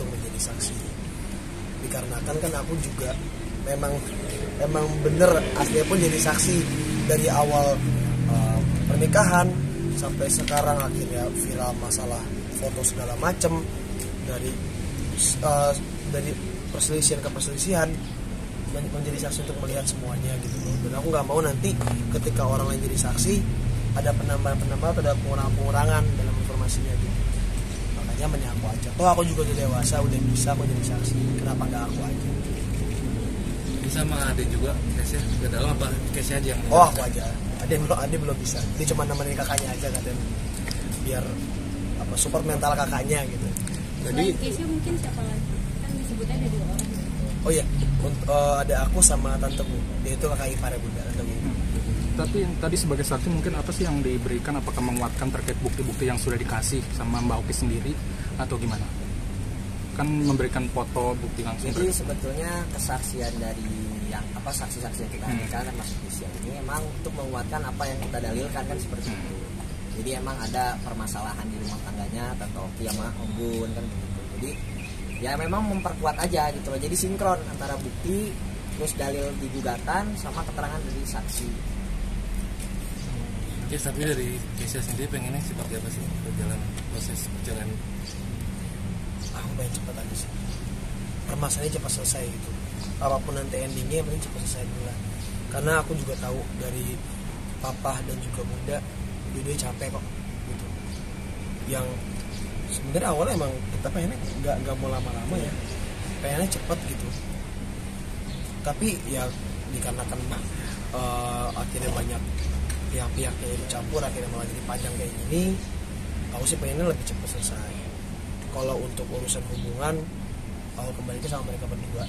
untuk menjadi saksi. Dikarenakan kan aku juga memang bener aslinya pun jadi saksi dari awal pernikahan sampai sekarang akhirnya viral masalah foto segala macem, dari perselisihan ke perselisihan, menjadi saksi untuk melihat semuanya gitu loh. Dan aku nggak mau nanti ketika orang lain jadi saksi ada penambahan atau ada pengurangan dalam informasinya gitu. Makanya menyaku aja. Toh aku juga udah dewasa, udah bisa aku jadi saksi. Kenapa nggak aku aja? Sama Ade juga case-nya ke dalam apa case-nya aja yang aku aja. Ade belum bisa. Dia cuma nemenin kakaknya aja katanya. Biar support mental kakaknya gitu. Jadi case-nya mungkin siapa lagi? Kan disebutnya ada 2 orang. Oh iya, ada aku sama tanteku. Dia itu kakak ipar ya bunda, tanteku. Tapi tadi sebagai saksi mungkin apa sih yang diberikan? Apakah menguatkan terkait bukti-bukti yang sudah dikasih sama Mbak Oki sendiri atau gimana? Kan memberikan foto bukti langsung. Jadi sebetulnya kesaksian dari yang saksi-saksi yang kita hadirkan termasuk Isya ini emang untuk menguatkan apa yang kita dalilkan kan seperti itu. Jadi emang ada permasalahan di rumah tangganya Tante Oki sama Om Gun kan begitu. Jadi ya memang memperkuat aja gitu loh. Jadi sinkron antara bukti terus dalil di gugatan sama keterangan dari saksi. Oke, tapi dari case sendiri pengennya seperti apa sih proses berjalan? Aku pengen cepat aja sih. Permasalahannya cepat selesai gitu. Apapun nanti endingnya yang penting cepat selesai dulu lah. Karena aku juga tahu dari papa dan juga bunda dia capek kok gitu. Yang sebenarnya awalnya emang kita pengennya nggak mau lama-lama ya, pengennya cepet gitu. Tapi ya dikarenakan akhirnya banyak pihak-pihak yang dicampur, akhirnya malah jadi panjang kayak gini. Aku sih pengennya lebih cepat selesai. Kalau untuk urusan hubungan, aku kembali ke sama mereka berdua.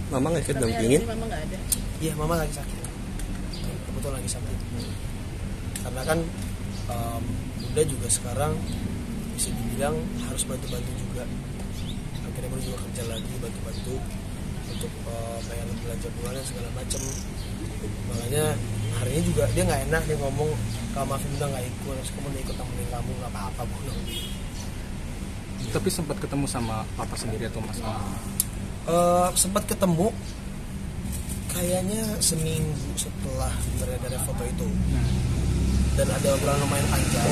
Mama nggak ikut dampingin? Mama nggak ada. Iya, mama lagi sakit. Kebetulan lagi sakit. Karena kan bunda juga sekarang bisa dibilang harus bantu-bantu juga. Akhirnya baru juga kerja lagi bantu-bantu untuk bayar belanja bulanan segala macem. Makanya hari ini juga dia nggak enak, dia ngomong kalau maafin bunda nggak ikut, terus kamu udah ikut temenin kamu nggak apa-apa bunda. Tapi sempat ketemu sama papa sendiri atau mas? Sempat ketemu kayaknya seminggu setelah beredar foto itu. Dan ada obrolan lumayan panjang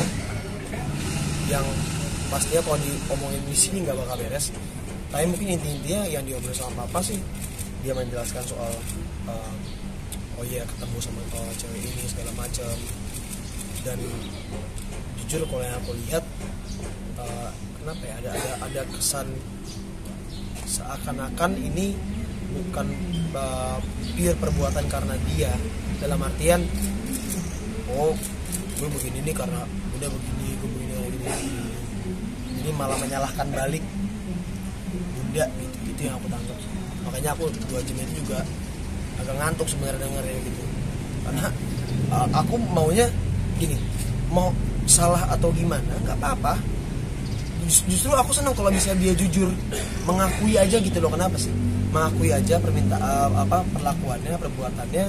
yang pastinya kalau diomongin di sini nggak bakal beres. Tapi mungkin intinya yang diobrol sama papa sih, dia menjelaskan soal oh iya ketemu sama cewek ini segala macam. Dan jujur kalau yang aku lihat kenapa ya ada kesan seakan-akan ini bukan pure perbuatan karena dia, dalam artian gue begini nih karena udah begini, gue begini. Jadi malah menyalahkan balik bunda gitu, itu yang aku tangkap. Makanya aku 2 jam itu juga agak ngantuk sebenarnya dengarnya gitu. Karena aku maunya gini, mau salah atau gimana nggak apa-apa. Justru aku senang kalau misalnya dia jujur mengakui aja gitu loh. Kenapa sih mengakui aja permintaan perlakuannya, perbuatannya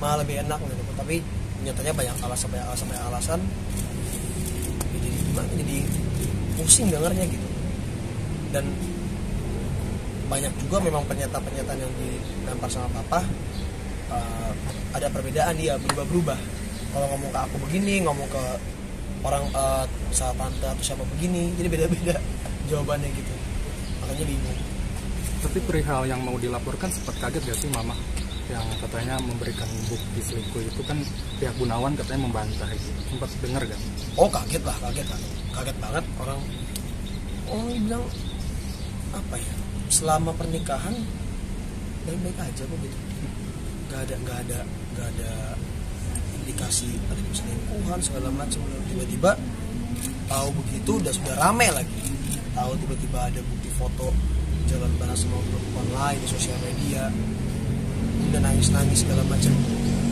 malah lebih enak gitu. Tapi nyatanya banyak alasan jadi gimana, jadi pusing dengarnya gitu. Dan banyak juga memang pernyataan yang dilempar sama papa ada perbedaan, dia berubah-berubah. Kalau ngomong ke aku begini, ngomong ke orang saat tante atau siapa begini, jadi beda-beda jawabannya gitu. Makanya bingung. Tapi perihal yang mau dilaporkan sempat kaget gak sih mama? Yang katanya memberikan bukti selingkuh itu kan pihak Gunawan katanya membantah itu. Sempat dengar gak? Oh kaget lah, kaget banget orang. Bilang apa ya? Selama pernikahan baik-baik aja kok gitu. Gak ada indikasi ada selingkuhan segala macam. Tiba-tiba tahu begitu sudah rame lagi. Tahu tiba-tiba ada bukti foto jalan bareng sama perempuan lain di sosial media. Udah nangis segala macam.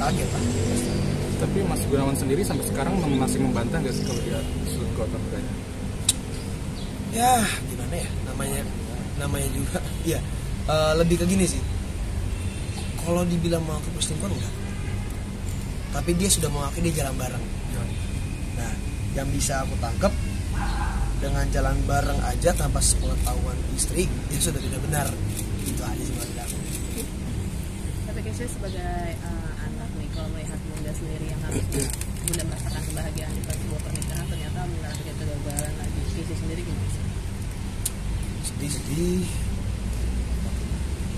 Kaget lah. Tapi Mas Gunawan sendiri sampai sekarang masih membantah nggak sih kalau dia selingkuh atau enggak? Ya gimana ya, namanya juga ya lebih ke gini sih. Kalau dibilang mau ke perselingkuhan enggak, tapi dia sudah mengakui dia jalan bareng. Nah yang bisa aku tangkap dengan jalan bareng aja tanpa sepengetahuan istri itu sudah tidak benar. Itu aja sih menurut aku. Tapi Kesha sebagai anak nih, kalau melihat Bunda sendiri yang harusnya Bunda merasakan kebahagiaan di sebuah pernikahan, ternyata mengalami kegagalan lagi. Kesha sendiri gimana sih? Sedih,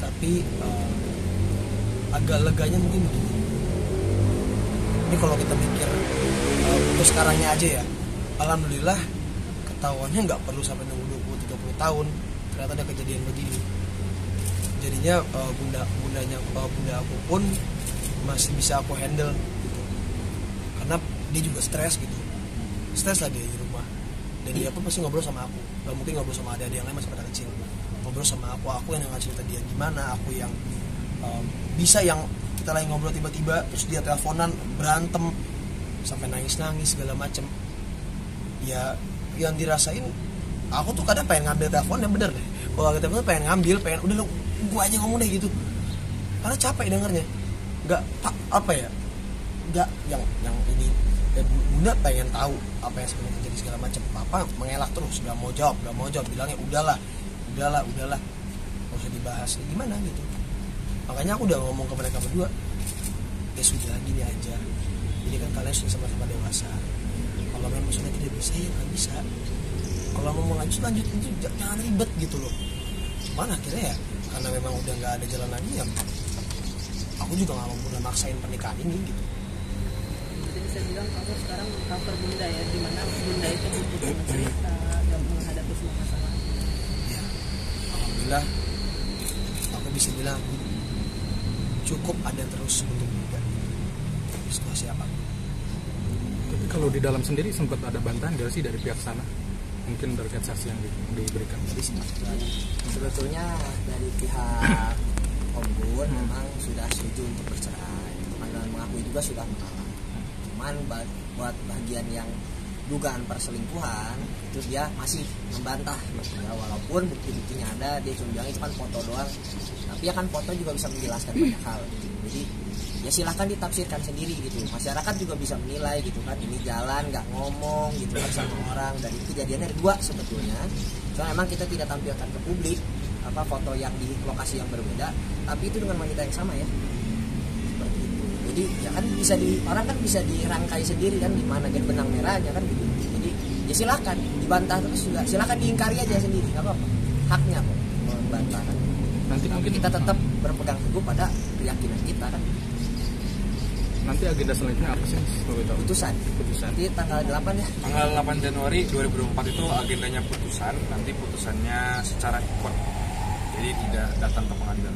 tapi agak leganya mungkin begini. Ini kalau kita mikir untuk sekarangnya aja ya, alhamdulillah ketahuannya nggak perlu sampai nunggu 20-30 tahun. Ternyata ada kejadian begini. Jadinya bunda aku pun masih bisa aku handle gitu. Karena dia juga stres gitu. Stres lah dia di rumah. Dan dia pun pasti ngobrol sama aku. Gak mungkin ngobrol sama adik-adik yang lain masih pada kecil. Ngobrol sama aku yang ngasih cerita dia gimana, aku yang bisa yang kita lagi ngobrol tiba-tiba terus dia teleponan berantem sampai nangis-nangis segala macem. Ya yang dirasain aku tuh kadang pengen ngambil telepon yang bener deh. Kalau kita telepon pengen ngambil, pengen udah lu gua aja ngomong deh gitu. Karena capek dengernya. Enggak apa ya? Enggak yang ini Bunda pengen tahu apa yang sebenarnya terjadi segala macam. Papa mengelak terus, gak mau jawab, bilangnya udahlah, nggak usah dibahas. Gimana gitu? Makanya aku udah ngomong ke mereka berdua, ya sudah gini aja. Ini kan kalian sudah sama-sama dewasa. Kalau memang sudah tidak bisa ya nggak bisa. Kalau mau lanjut itu jangan ribet gitu loh. Cuman akhirnya ya karena memang udah nggak ada jalan lagi ya, aku juga nggak mau pernah maksain pernikahan ini gitu. Jadi bisa bilang kamu sekarang cover Bunda ya, dimana Bunda itu butuh teman cerita, gak menghadapi semua masalah. Ya, alhamdulillah aku bisa bilang cukup ada terus untuk Bunda di situasi apapun. Tapi kalau di dalam sendiri sempat ada bantahan gak sih dari pihak sana? Mungkin terkait saksi yang diberikan tadi sih. Sebetulnya dari pihak Om Gun memang sudah setuju untuk bercerai, dan mengakui juga sudah mengalah. Cuman buat bagian yang dugaan perselingkuhan itu dia masih membantah ya, walaupun bukti-buktinya ada. Dia cuma bilang itu kan foto doang, tapi ya kan foto juga bisa menjelaskan banyak hal gitu. Jadi ya silahkan ditafsirkan sendiri gitu, masyarakat juga bisa menilai gitu kan, ini jalan nggak ngomong gitu kan sama orang. Dan itu kejadiannya ada dua sebetulnya, soalnya memang kita tidak tampilkan ke publik apa foto yang di lokasi yang berbeda, tapi itu dengan wanita yang sama ya, seperti itu. Jadi ya kan bisa orang kan bisa dirangkai sendiri kan di mana benang merahnya kan gitu. Jadi ya silahkan dibantah terus juga, silahkan diingkari aja sendiri, nggak apa-apa, haknya kok membantah kan. Nanti mungkin Kita tetap berpegang teguh pada keyakinan kita kan. nanti agenda selanjutnya apa sih? Putusan. Nanti tanggal 8 ya. Tanggal 8 Januari 2024 itu agendanya putusan. Nanti putusannya secara ikut, jadi tidak datang ke pengadilan.